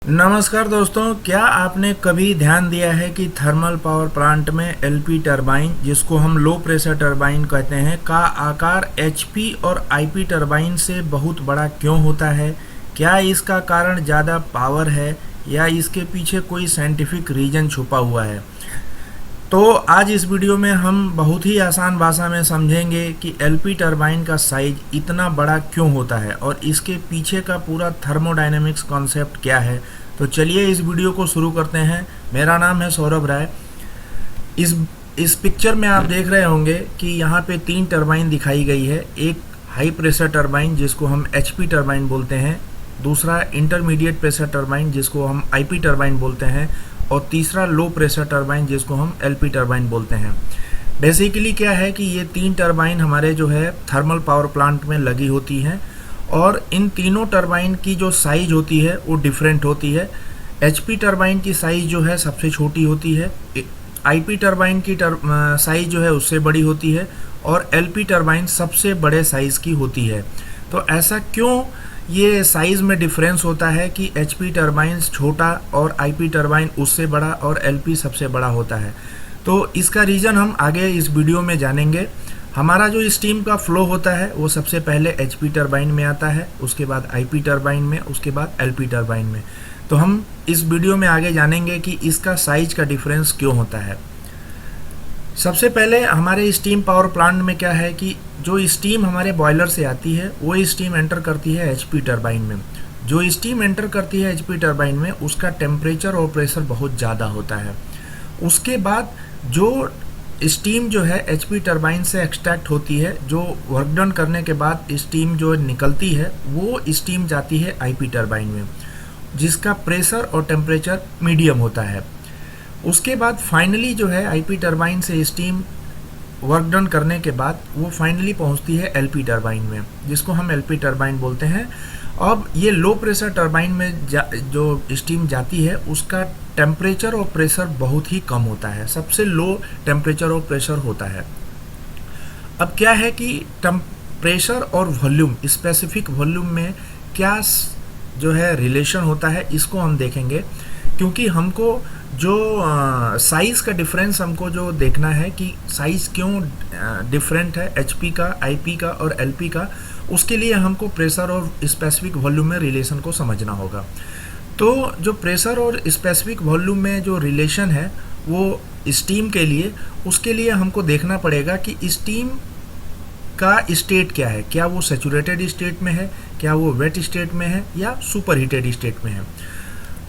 नमस्कार दोस्तों, क्या आपने कभी ध्यान दिया है कि थर्मल पावर प्लांट में एलपी टरबाइन, जिसको हम लो प्रेशर टरबाइन कहते हैं, का आकार एचपी और आईपी टरबाइन से बहुत बड़ा क्यों होता है? क्या इसका कारण ज़्यादा पावर है या इसके पीछे कोई साइंटिफिक रीज़न छुपा हुआ है? तो आज इस वीडियो में हम बहुत ही आसान भाषा में समझेंगे कि एलपी टरबाइन का साइज इतना बड़ा क्यों होता है और इसके पीछे का पूरा थर्मोडायनेमिक्स कॉन्सेप्ट क्या है। तो चलिए इस वीडियो को शुरू करते हैं। मेरा नाम है सौरभ राय। इस पिक्चर में आप देख रहे होंगे कि यहाँ पे 3 टरबाइन दिखाई गई है। एक हाई प्रेशर टरबाइन जिसको हम एचपी टरबाइन बोलते हैं, दूसरा इंटरमीडिएट प्रेशर टरबाइन जिसको हम आईपी टरबाइन बोलते हैं, और तीसरा लो प्रेशर टरबाइन जिसको हम एलपी टरबाइन बोलते हैं। बेसिकली क्या है कि ये 3 टरबाइन हमारे जो है थर्मल पावर प्लांट में लगी होती हैं और इन तीनों टरबाइन की जो साइज होती है वो डिफरेंट होती है। एचपी टरबाइन की साइज जो है सबसे छोटी होती है, आईपी टरबाइन की साइज जो है उससे बड़ी होती है और एलपी टरबाइन सबसे बड़े साइज़ की होती है। तो ऐसा क्यों ये साइज़ में डिफरेंस होता है कि एचपी टरबाइन छोटा और आईपी टरबाइन उससे बड़ा और एलपी सबसे बड़ा होता है? तो इसका रीज़न हम आगे इस वीडियो में जानेंगे। हमारा जो स्टीम का फ्लो होता है वो सबसे पहले एचपी टरबाइन में आता है, उसके बाद आईपी टरबाइन में, उसके बाद एलपी टरबाइन में। तो हम इस वीडियो में आगे जानेंगे कि इसका साइज का डिफरेंस क्यों होता है। सबसे पहले हमारे स्टीम पावर प्लांट में क्या है कि जो स्टीम हमारे बॉयलर से आती है वो स्टीम एंटर करती है एचपी टरबाइन में। जो स्टीम एंटर करती है एचपी टरबाइन में उसका टेम्परेचर और प्रेशर बहुत ज़्यादा होता है। उसके बाद जो स्टीम जो है एचपी टरबाइन से एक्सट्रैक्ट होती है, जो वर्क डन करने के बाद स्टीम जो निकलती है वो स्टीम जाती है आईपी टरबाइन में, जिसका प्रेशर और टेम्परेचर मीडियम होता है। उसके बाद फाइनली जो है आईपी टरबाइन से स्टीम वर्क डन करने के बाद वो फाइनली पहुंचती है एलपी टरबाइन में, जिसको हम एलपी टरबाइन बोलते हैं। अब ये लो प्रेशर टरबाइन में जो स्टीम जाती है उसका टेम्परेचर और प्रेशर बहुत ही कम होता है, सबसे लो टेम्परेचर और प्रेशर होता है। अब क्या है कि टेम्परेचर और वॉल्यूम, स्पेसिफिक वॉल्यूम में क्या जो है रिलेशन होता है, इसको हम देखेंगे। क्योंकि हमको जो साइज़ का डिफरेंस हमको जो देखना है कि साइज़ क्यों डिफरेंट है एचपी का, आईपी का और एलपी का, उसके लिए हमको प्रेशर और स्पेसिफिक वॉल्यूम में रिलेशन को समझना होगा। तो जो प्रेशर और स्पेसिफिक वॉल्यूम में जो रिलेशन है वो स्टीम के लिए, उसके लिए हमको देखना पड़ेगा कि स्टीम का स्टेट क्या है, क्या वो सैचुरेटेड स्टेट में है, क्या वो वेट स्टेट में है या सुपर हीटेड स्टेट में है।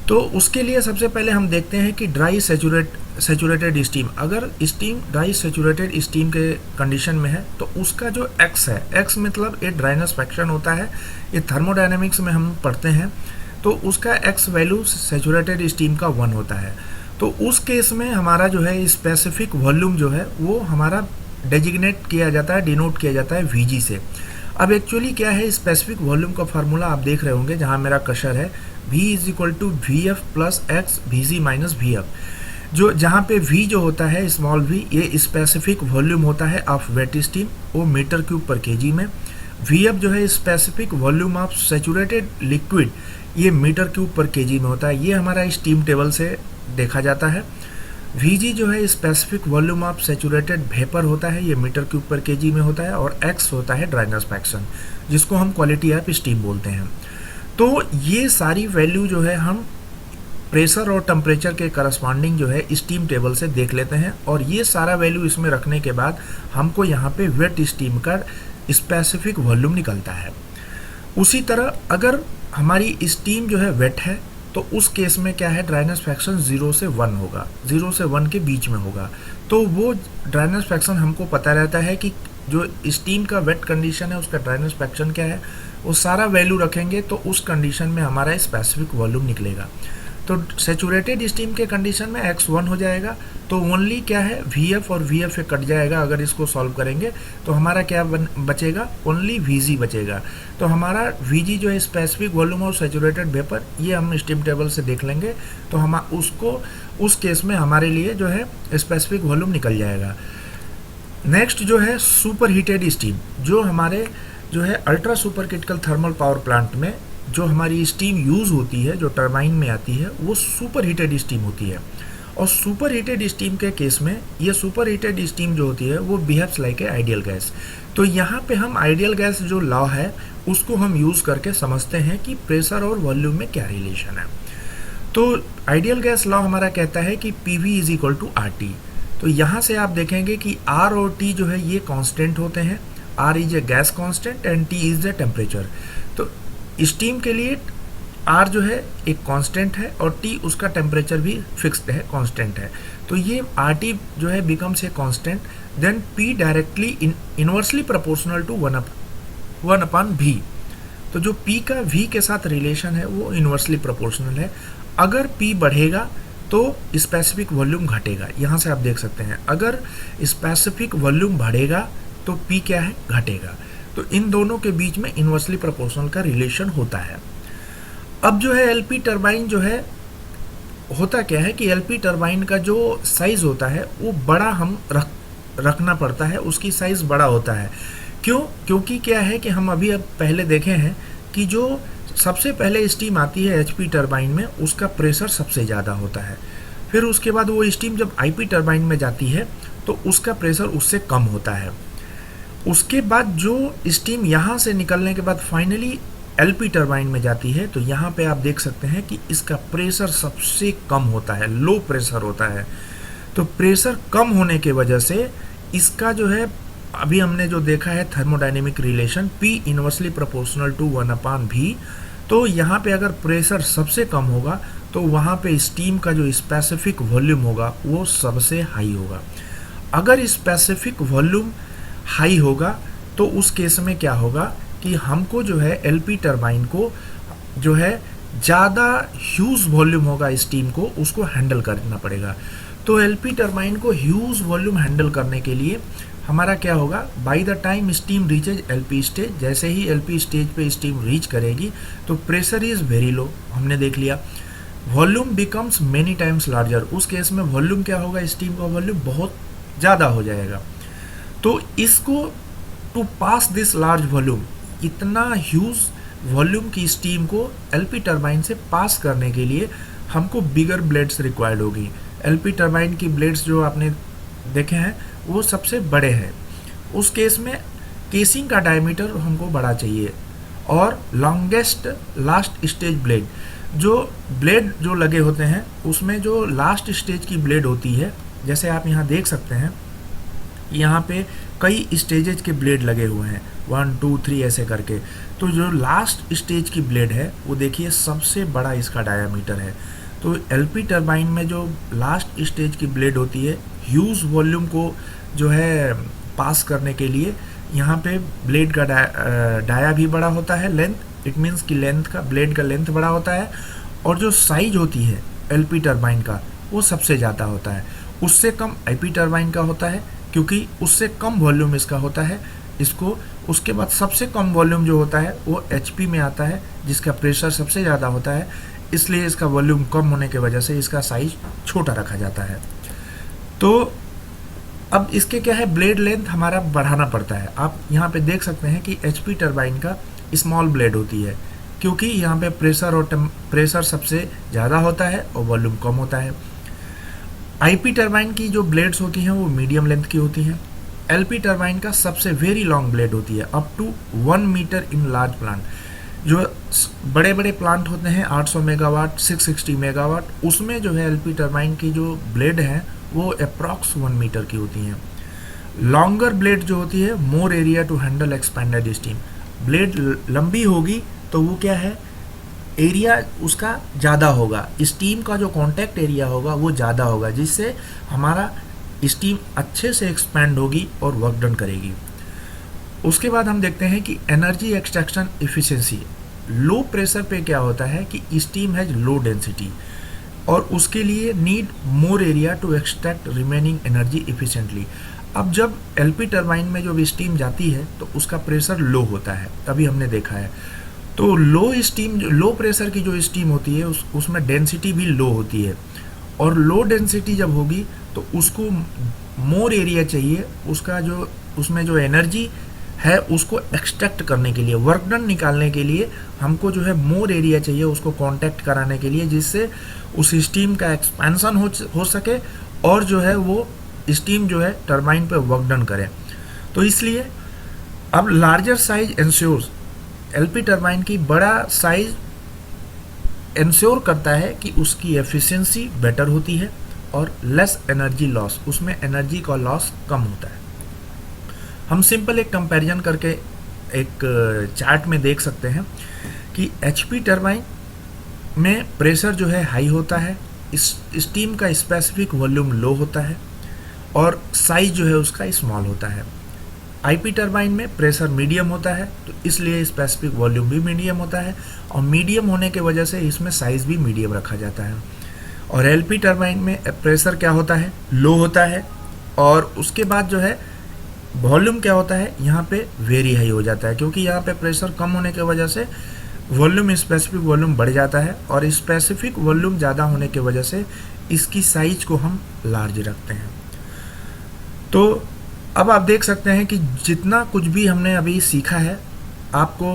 तो उसके लिए सबसे पहले हम देखते हैं कि ड्राई सैचुरेटेड स्टीम, अगर स्टीम ड्राई सैचुरेटेड स्टीम के कंडीशन में है तो उसका जो एक्स है, एक्स मतलब ये ड्राइनेस फ्रैक्शन होता है, ये थर्मोडायनेमिक्स में हम पढ़ते हैं। तो उसका एक्स वैल्यू सैचुरेटेड स्टीम का 1 होता है। तो उस केस में हमारा जो है स्पेसिफिक वॉल्यूम जो है वो हमारा डेजिग्नेट किया जाता है, डिनोट किया जाता है वीजी से। अब एक्चुअली क्या है, स्पेसिफिक वॉल्यूम का फार्मूला आप देख रहे होंगे जहाँ मेरा कर्सर है, V = VF + X VG - VF, जो जहाँ पे V जो होता है स्मॉल v, ये स्पेसिफिक वॉल्यूम होता है ऑफ वेट स्टीम, वो मीटर क्यूब पर केजी में। VF जो है specific volume of saturated liquid, ये मीटर क्यूब पर केजी में होता है। ये हमारा स्टीम टेबल से देखा जाता है। VG जो है specific volume of saturated vapour होता है, ये मीटर क्यूब पर केजी में होता है। और X होता है ड्राइनेस फ्रैक्शन, जिसको हम क्वालिटी ऑफ स्टीम बोलते हैं। तो ये सारी वैल्यू जो है हम प्रेशर और टेम्परेचर के करस्पॉन्डिंग जो है स्टीम टेबल से देख लेते हैं, और ये सारा वैल्यू इसमें रखने के बाद हमको यहाँ पे वेट स्टीम का स्पेसिफिक वॉल्यूम निकलता है। उसी तरह अगर हमारी स्टीम जो है वेट है तो उस केस में क्या है, ड्राइनेस फ्रैक्शन 0 से 1 होगा, 0 से 1 के बीच में होगा। तो वो ड्राइनेस फ्रैक्शन हमको पता रहता है कि जो स्टीम का वेट कंडीशन है उसका ड्राइनेस फ्रैक्शन क्या है, वो सारा वैल्यू रखेंगे तो उस कंडीशन में हमारा स्पेसिफिक वॉल्यूम निकलेगा। तो सैचुरेटेड स्टीम के कंडीशन में X1 हो जाएगा, तो ओनली क्या है VF और VF कट जाएगा। अगर इसको सॉल्व करेंगे तो हमारा क्या बचेगा, ओनली VG बचेगा। तो हमारा VG जो है specific volume of saturated vapour, ये हम स्टीम टेबल से देख लेंगे तो हम उसको उस केस में हमारे लिए जो है स्पेसिफिक वॉल्यूम निकल जाएगा। नेक्स्ट जो है सुपर हीटेड स्टीम, जो हमारे जो है ultra super critical thermal power plant में जो हमारी स्टीम यूज़ होती है, जो टरबाइन में आती है, वो सुपर हीटेड स्टीम होती है। और सुपर हीटेड स्टीम के केस में ये सुपर हीटेड स्टीम जो होती है वो behaves like a ideal gas. तो यहाँ पे हम आइडियल गैस जो लॉ है उसको हम यूज़ करके समझते हैं कि प्रेशर और वॉल्यूम में क्या रिलेशन है। तो आइडियल गैस लॉ हमारा कहता है कि PV is equal to RT। तो यहाँ से आप देखेंगे कि R और T जो है ये कांस्टेंट होते हैं। R is a gas constant and T is the temperature. तो स्टीम के लिए R जो है एक कांस्टेंट है और T उसका टेम्परेचर भी फिक्स्ड है, कांस्टेंट है। तो ये RT जो है becomes a constant, then P directly inversely proportional to 1/V। तो जो P का V के साथ रिलेशन है वो इनवर्सली प्रोपोर्शनल है। अगर P बढ़ेगा तो स्पेसिफिक वॉल्यूम घटेगा। यहाँ से आप देख सकते हैं, अगर स्पेसिफिक वॉल्यूम बढ़ेगा तो P क्या है, घटेगा। तो इन दोनों के बीच में इनवर्सली प्रोपोर्शनल का रिलेशन होता है। अब जो है LP टरबाइन जो है, होता क्या है कि LP टरबाइन का जो साइज़ होता है वो बड़ा हम रखना पड़ता है, उसकी साइज़ बड़ा होता है। क्यों? क्योंकि क्या है कि हम अभी अब पहले देखे हैं कि जो सबसे पहले स्टीम आती है HP टरबाइन में उसका प्रेशर सबसे ज़्यादा होता है। फिर उसके बाद वो स्टीम जब IP टरबाइन में जाती है तो उसका प्रेशर उससे कम होता है। उसके बाद जो स्टीम यहाँ से निकलने के बाद फाइनली LP टरबाइन में जाती है तो यहाँ पे आप देख सकते हैं कि इसका प्रेशर सबसे कम होता है, लो प्रेशर होता है। तो प्रेशर कम होने के वजह से इसका जो है, अभी हमने जो देखा है thermodynamic relation P inversely proportional to 1/V। तो यहाँ पे अगर प्रेशर सबसे कम होगा तो वहाँ पे स्टीम का जो स्पेसिफिक वॉल्यूम होगा वो सबसे हाई होगा। अगर स्पेसिफिक वॉल्यूम हाई होगा तो उस केस में क्या होगा कि हमको जो है LP टरबाइन को जो है ज़्यादा ह्यूज वॉल्यूम होगा स्टीम को, उसको हैंडल करना पड़ेगा। तो LP टरबाइन को ह्यूज वॉल्यूम हैंडल करने के लिए हमारा क्या होगा, by the time steam reaches LP stage, जैसे ही LP स्टेज पे स्टीम रीच करेगी तो प्रेशर इज़ वेरी लो, हमने देख लिया। Volume becomes many times larger, उस केस में वॉल्यूम क्या होगा, स्टीम का वॉल्यूम बहुत ज़्यादा हो जाएगा। तो इसको to pass this large volume, इतना ह्यूज वॉल्यूम की स्टीम को LP टरबाइन से पास करने के लिए हमको बिगर ब्लेड्स रिक्वायर्ड होगी। LP टरबाइन की ब्लेड्स जो आपने देखे हैं वो सबसे बड़े हैं। उस केस में केसिंग का डायमीटर हमको बड़ा चाहिए और लॉन्गेस्ट लास्ट स्टेज ब्लेड, जो ब्लेड जो लगे होते हैं उसमें जो लास्ट स्टेज की ब्लेड होती है, जैसे आप यहाँ देख सकते हैं यहाँ पे कई स्टेजेज के ब्लेड लगे हुए हैं, 1 2 3 ऐसे करके। तो जो लास्ट स्टेज की ब्लेड है वो देखिए सबसे बड़ा इसका डायामीटर है। तो LP टरबाइन में जो लास्ट स्टेज की ब्लेड होती है, ह्यूज वॉल्यूम को जो है पास करने के लिए यहाँ पे ब्लेड का डाया भी बड़ा होता है, लेंथ, इट मीन्स कि लेंथ का, ब्लेड का लेंथ बड़ा होता है। और जो साइज होती है LP टरबाइन का वो सबसे ज़्यादा होता है, उससे कम IP टरबाइन का होता है क्योंकि उससे कम वॉल्यूम इसका होता है। इसको उसके बाद सबसे कम वॉल्यूम जो होता है वो HP में आता है, जिसका प्रेशर सबसे ज़्यादा होता है, इसलिए इसका वॉल्यूम कम होने की वजह से इसका साइज छोटा रखा जाता है। तो अब इसके क्या है, ब्लेड लेंथ हमारा बढ़ाना पड़ता है। आप यहाँ पे देख सकते हैं कि HP टरबाइन का स्मॉल ब्लेड होती है क्योंकि यहाँ पे प्रेशर सबसे ज़्यादा होता है और वॉल्यूम कम होता है। IP टरबाइन की जो ब्लेड्स होती हैं वो मीडियम लेंथ की होती हैं। LP टरबाइन का सबसे वेरी लॉन्ग ब्लेड होती है, up to 1 metre in large plant. जो बड़े बड़े प्लांट होते हैं 800 मेगावाट, 660 मेगावाट, उसमें जो है LP टरबाइन की जो ब्लेड हैं वो अप्रॉक्स 1 मीटर की होती हैं। लॉन्गर ब्लेड जो होती है, more area to handle expanded steam. Blade लंबी होगी तो वो क्या है, एरिया उसका ज़्यादा होगा, स्टीम का जो कांटेक्ट एरिया होगा वो ज़्यादा होगा, जिससे हमारा स्टीम अच्छे से एक्सपैंड होगी और वर्क डन करेगी। उसके बाद हम देखते हैं कि energy extraction efficiency. Low pressure पे क्या होता है कि स्टीम हैज लो डेंसिटी और उसके लिए need more area to extract remaining energy efficiently. अब जब LP टरबाइन में जो स्टीम जाती है तो उसका प्रेशर लो होता है, तभी हमने देखा है। तो लो प्रेशर की जो स्टीम होती है उसमें डेंसिटी भी लो होती है, और लो डेंसिटी जब होगी तो उसको मोर एरिया चाहिए, उसका जो उसमें जो एनर्जी है उसको एक्सट्रैक्ट करने के लिए, वर्क डन निकालने के लिए हमको जो है मोर एरिया चाहिए उसको कांटेक्ट कराने के लिए, जिससे उस स्टीम का एक्सपेंशन हो सके और जो है वो स्टीम जो है टरबाइन पे वर्क डन करे। तो इसलिए अब larger size ensures, LP turbine की बड़ा साइज इंश्योर करता है कि उसकी एफिशिएंसी बेटर होती है और लेस एनर्जी लॉस, उसमें एनर्जी का लॉस कम होता है। हम सिंपल एक कंपैरिजन करके एक चार्ट में देख सकते हैं कि एचपी टरबाइन में प्रेशर जो है हाई होता है, स्टीम का स्पेसिफिक वॉल्यूम लो होता है और साइज जो है उसका स्मॉल होता है। आईपी टरबाइन में प्रेशर मीडियम होता है, तो इसलिए स्पेसिफिक वॉल्यूम भी मीडियम होता है और मीडियम होने के वजह से इसमें साइज भी मीडियम रखा जाता है। और एलपी टरबाइन में प्रेशर क्या होता है, लो होता है और उसके बाद जो है वॉल्यूम क्या होता है, यहाँ पे वेरी हाई हो जाता है, क्योंकि यहाँ पे प्रेशर कम होने की वजह से वॉल्यूम, स्पेसिफिक वॉल्यूम बढ़ जाता है और स्पेसिफिक वॉल्यूम ज़्यादा होने की वजह से इसकी साइज को हम लार्ज रखते हैं। तो अब आप देख सकते हैं कि जितना कुछ भी हमने अभी सीखा है, आपको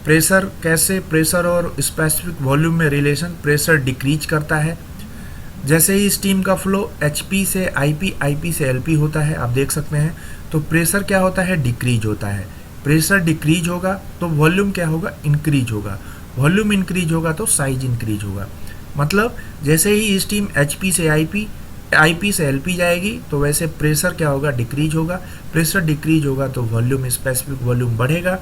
प्रेशर कैसे, प्रेशर और स्पेसिफिक वॉल्यूम में रिलेशन, प्रेशर डिक्रीज करता है जैसे ही स्टीम का फ्लो एचपी से आईपी, आईपी से एलपी होता है, आप देख सकते हैं। तो प्रेशर क्या होता है, डिक्रीज होता है। प्रेशर डिक्रीज होगा तो वॉल्यूम क्या होगा, इंक्रीज होगा। वॉल्यूम इंक्रीज होगा तो साइज इंक्रीज होगा। मतलब जैसे ही स्टीम एचपी से आईपी, आईपी से एलपी जाएगी तो वैसे प्रेशर क्या होगा, डिक्रीज होगा। प्रेशर डिक्रीज होगा तो वॉल्यूम, स्पेसिफिक वॉल्यूम बढ़ेगा।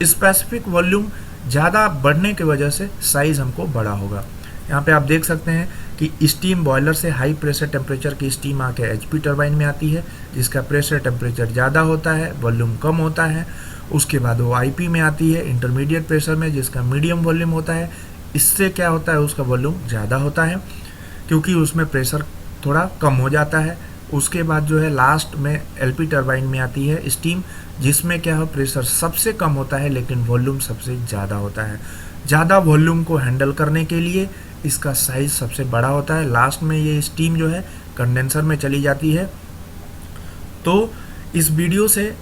स्पेसिफिक वॉल्यूम ज़्यादा बढ़ने की वजह से साइज हमको बड़ा होगा। यहाँ पे आप देख सकते हैं कि स्टीम बॉयलर से हाई प्रेशर टेम्परेचर की स्टीम आके एचपी टरबाइन में आती है, जिसका प्रेशर टेम्परेचर ज़्यादा होता है, वॉल्यूम कम होता है। उसके बाद वो आईपी में आती है इंटरमीडिएट प्रेशर में, जिसका मीडियम वॉल्यूम होता है। इससे क्या होता है, उसका वॉल्यूम ज़्यादा होता है क्योंकि उसमें प्रेशर थोड़ा कम हो जाता है। उसके बाद जो है लास्ट में एलपी टरबाइन में आती है स्टीम, जिसमें क्या है, प्रेशर सबसे कम होता है लेकिन वॉल्यूम सबसे ज़्यादा होता है। ज़्यादा वॉल्यूम को हैंडल करने के लिए इसका साइज सबसे बड़ा होता है। लास्ट में ये स्टीम जो है कंडेंसर में चली जाती है। तो इस वीडियो से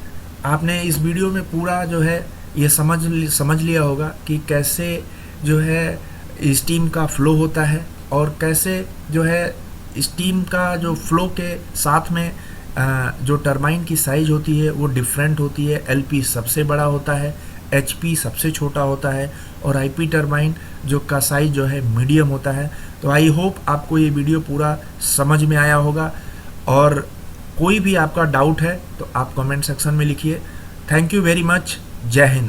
आपने इस वीडियो में पूरा जो है ये समझ लिया होगा कि कैसे जो है स्टीम का फ्लो होता है और कैसे जो है स्टीम का जो फ्लो के साथ में जो टरबाइन की साइज होती है वो डिफरेंट होती है। एलपी सबसे बड़ा होता है, एचपी सबसे छोटा होता है और आईपी टरबाइन जो का साइज जो है मीडियम होता है। तो आई होप आपको ये वीडियो पूरा समझ में आया होगा और कोई भी आपका डाउट है तो आप कमेंट सेक्शन में लिखिए। Thank you very much. जय हिंद।